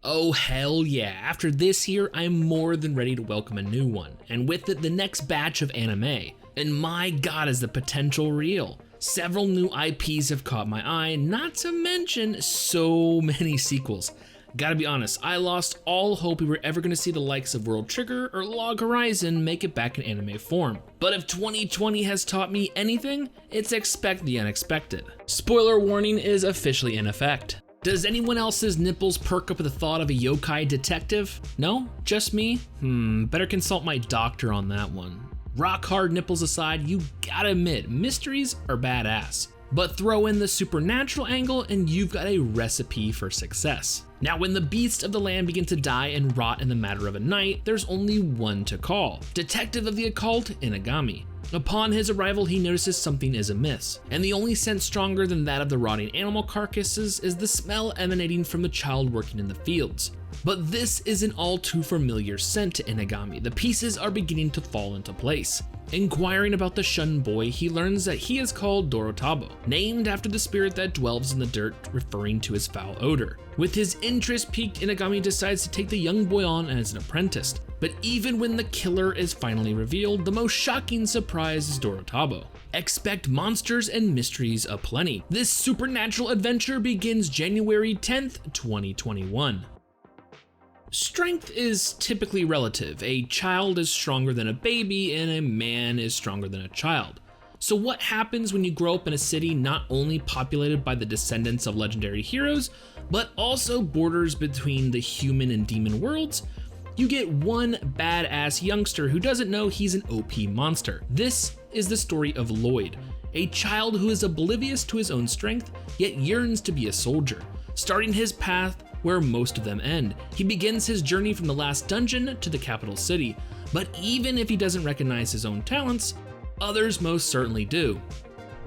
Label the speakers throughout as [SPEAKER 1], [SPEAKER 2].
[SPEAKER 1] Oh hell yeah, after this year, I'm more than ready to welcome a new one, and with it the next batch of anime. And my god is the potential real. Several new IPs have caught my eye, not to mention so many sequels. Gotta be honest, I lost all hope we were ever gonna see the likes of World Trigger or Log Horizon make it back in anime form. But if 2020 has taught me anything, it's expect the unexpected. Spoiler warning is officially in effect. Does anyone else's nipples perk up at the thought of a yokai detective? No? Just me? Better consult my doctor on that one. Rock hard nipples aside, you gotta admit, mysteries are badass. But throw in the supernatural angle and you've got a recipe for success. Now when the beasts of the land begin to die and rot in the matter of a night, there's only one to call. Detective of the occult, Inagami. Upon his arrival, he notices something is amiss, and the only scent stronger than that of the rotting animal carcasses is the smell emanating from the child working in the fields. But this is an all too familiar scent to Inagami. The pieces are beginning to fall into place. Inquiring about the shunned boy, he learns that he is called Dorotabo, named after the spirit that dwells in the dirt, referring to his foul odor. With his interest piqued, Inagami decides to take the young boy on as an apprentice. But even when the killer is finally revealed, the most shocking surprise is Dorotabo. Expect monsters and mysteries aplenty. This supernatural adventure begins January 10th, 2021. Strength is typically relative. A child is stronger than a baby and a man is stronger than a child. So what happens when you grow up in a city not only populated by the descendants of legendary heroes, but also borders between the human and demon worlds? You get one badass youngster who doesn't know he's an OP monster. This is the story of Lloyd, a child who is oblivious to his own strength, yet yearns to be a soldier, starting his path where most of them end. He begins his journey from the Last Dungeon to the capital city, but even if he doesn't recognize his own talents, others most certainly do.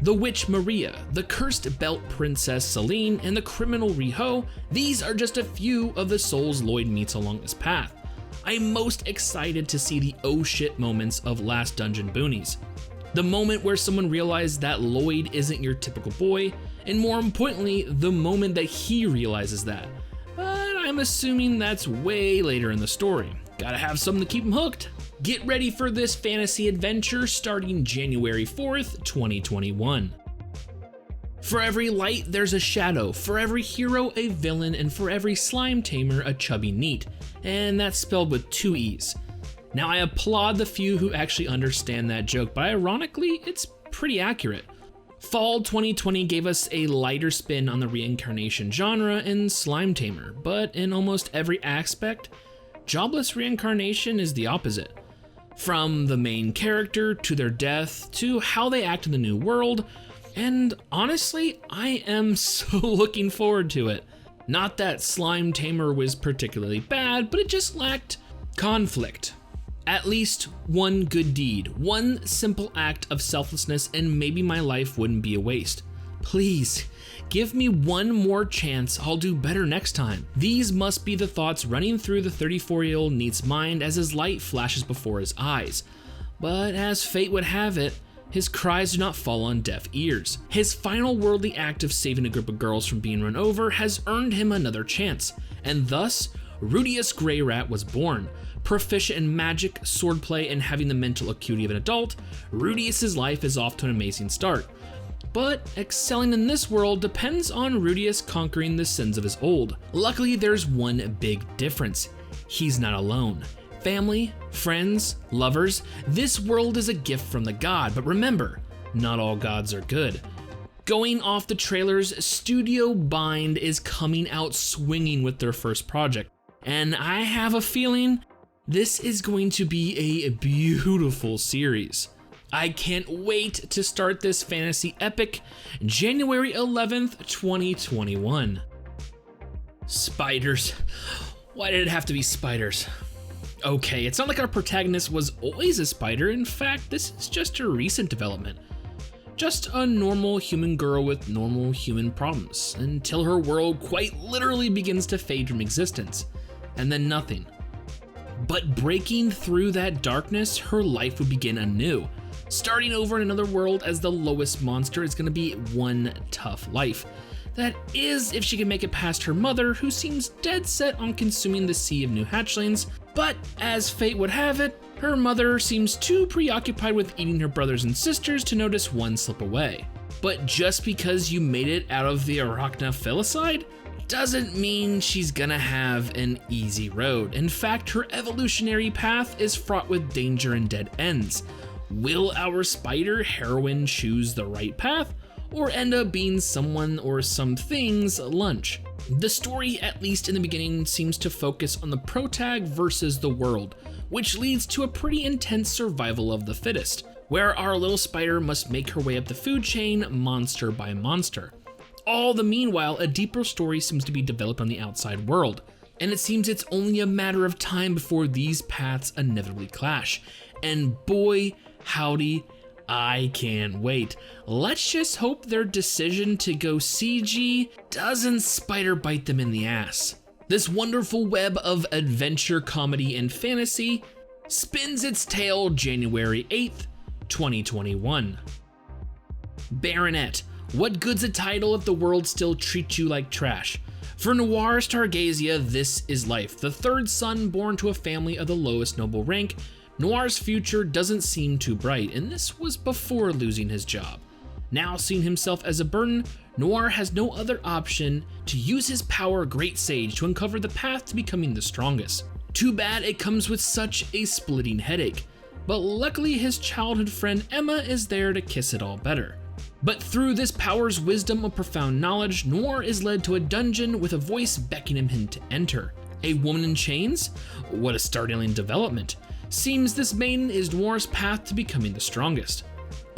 [SPEAKER 1] The witch Maria, the cursed belt princess Celine, and the criminal Riho, these are just a few of the souls Lloyd meets along his path. I'm most excited to see the oh shit moments of Last Dungeon Boonies. The moment where someone realized that Lloyd isn't your typical boy, and more importantly, the moment that he realizes that. But I'm assuming that's way later in the story. Gotta have something to keep him hooked. Get ready for this fantasy adventure starting January 4th, 2021. For every light, there's a shadow. For every hero, a villain. And for every slime tamer, a chubby neat. And that's spelled with 2 E's. Now I applaud the few who actually understand that joke, but ironically, it's pretty accurate. Fall 2020 gave us a lighter spin on the reincarnation genre in Slime Tamer, but in almost every aspect, Jobless Reincarnation is the opposite. From the main character, to their death, to how they act in the new world, and honestly, I am so looking forward to it. Not that Slime Tamer was particularly bad, but it just lacked conflict. At least one good deed, one simple act of selflessness, and maybe my life wouldn't be a waste. Please, give me one more chance, I'll do better next time. These must be the thoughts running through the 34-year-old Neat's mind as his light flashes before his eyes. But as fate would have it, his cries do not fall on deaf ears. His final worldly act of saving a group of girls from being run over has earned him another chance, and thus, Rudius Greyrat was born. Proficient in magic, swordplay, and having the mental acuity of an adult, Rudius's life is off to an amazing start. But excelling in this world depends on Rudius conquering the sins of his old. Luckily, there's one big difference. He's not alone. Family, friends, lovers, this world is a gift from the god, but remember, not all gods are good. Going off the trailers, Studio Bind is coming out swinging with their first project, and I have a feeling this is going to be a beautiful series. I can't wait to start this fantasy epic January 11th, 2021. Spiders. Why did it have to be spiders? Okay, it's not like our protagonist was always a spider. In fact, this is just a recent development. Just a normal human girl with normal human problems, until her world quite literally begins to fade from existence, and then nothing. But breaking through that darkness, her life would begin anew. Starting over in another world as the lowest monster is going to be one tough life. That is, if she can make it past her mother, who seems dead set on consuming the sea of new hatchlings, but as fate would have it, her mother seems too preoccupied with eating her brothers and sisters to notice one slip away. But just because you made it out of the arachnophilocide doesn't mean she's gonna have an easy road. In fact, her evolutionary path is fraught with danger and dead ends. Will our spider heroine choose the right path, or end up being someone or something's lunch? The story, at least in the beginning, seems to focus on the protag versus the world, which leads to a pretty intense survival of the fittest, where our little spider must make her way up the food chain monster by monster. All the meanwhile, a deeper story seems to be developed on the outside world, and it seems it's only a matter of time before these paths inevitably clash. And boy, howdy, I can't wait. Let's just hope their decision to go CG doesn't spider bite them in the ass. This wonderful web of adventure, comedy, and fantasy spins its tail January 8th, 2021. Baronet, what good's a title if the world still treats you like trash? For Noir Stargazia, this is life. The third son born to a family of the lowest noble rank, Noir's future doesn't seem too bright, and this was before losing his job. Now seeing himself as a burden, Noir has no other option to use his power Great Sage to uncover the path to becoming the strongest. Too bad it comes with such a splitting headache, but luckily his childhood friend Emma is there to kiss it all better. But through this power's wisdom of profound knowledge, Noir is led to a dungeon with a voice beckoning him to enter. A woman in chains? What a startling development. Seems this maiden is Noir's path to becoming the strongest.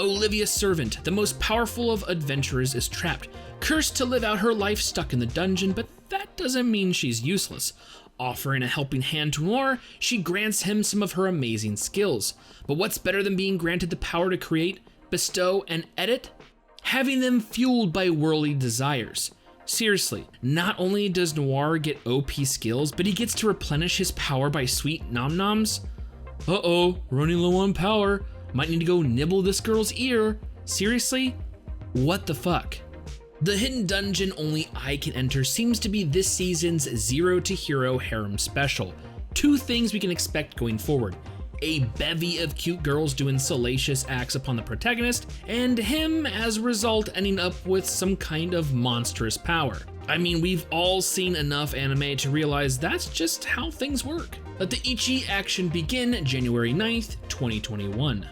[SPEAKER 1] Olivia's servant, the most powerful of adventurers, is trapped, cursed to live out her life stuck in the dungeon, but that doesn't mean she's useless. Offering a helping hand to Noir, she grants him some of her amazing skills. But what's better than being granted the power to create, bestow, and edit? Having them fueled by worldly desires. Seriously, not only does Noir get OP skills, but he gets to replenish his power by sweet nom-noms. Uh-oh, running low on power. Might need to go nibble this girl's ear. Seriously? What the fuck? The hidden dungeon only I can enter seems to be this season's Zero to Hero harem special. Two things we can expect going forward. A bevy of cute girls doing salacious acts upon the protagonist, and him as a result ending up with some kind of monstrous power. I mean, we've all seen enough anime to realize that's just how things work. Let the Ichi action begin January 9th, 2021.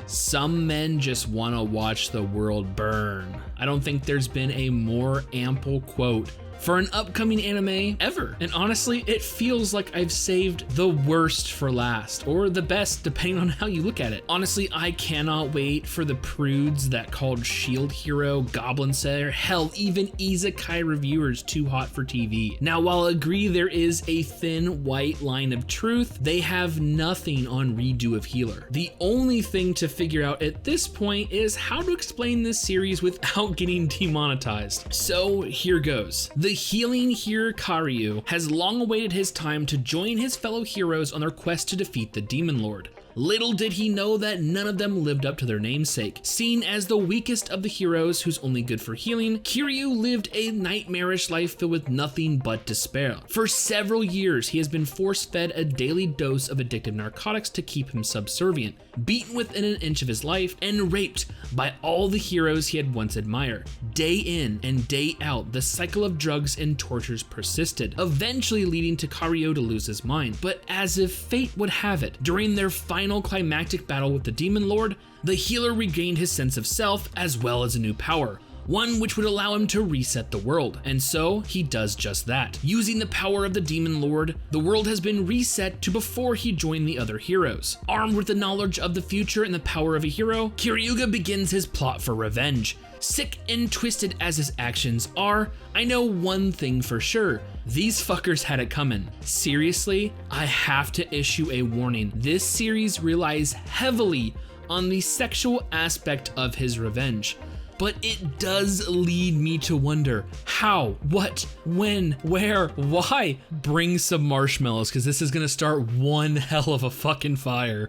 [SPEAKER 1] Some men just want to watch the world burn. I don't think there's been a more ample quote for an upcoming anime ever. And honestly, it feels like I've saved the worst for last, or the best, depending on how you look at it. Honestly, I cannot wait for the prudes that called Shield Hero, Goblin Slayer, hell, even Isekai reviewers too hot for TV. Now, while I agree there is a thin white line of truth, they have nothing on Redo of Healer. The only thing to figure out at this point is how to explain this series without getting demonetized. So here goes. The healing hero Karyu has long awaited his time to join his fellow heroes on their quest to defeat the Demon Lord. Little did he know that none of them lived up to their namesake. Seen as the weakest of the heroes who's only good for healing, Kiryu lived a nightmarish life filled with nothing but despair. For several years, he has been force-fed a daily dose of addictive narcotics to keep him subservient, beaten within an inch of his life, and raped by all the heroes he had once admired. Day in and day out, the cycle of drugs and tortures persisted, eventually leading to Karyu to lose his mind. But as if fate would have it, during their final climactic battle with the Demon Lord, the healer regained his sense of self as well as a new power, one which would allow him to reset the world. And so he does just that. Using the power of the Demon Lord, the world has been reset to before he joined the other heroes. Armed with the knowledge of the future and the power of a hero, Kiryuga begins his plot for revenge. Sick and twisted as his actions are, I know one thing for sure. These fuckers had it coming. Seriously, I have to issue a warning. This series relies heavily on the sexual aspect of his revenge. But it does lead me to wonder how, what, when, where, why. Bring some marshmallows, because this is gonna start one hell of a fucking fire.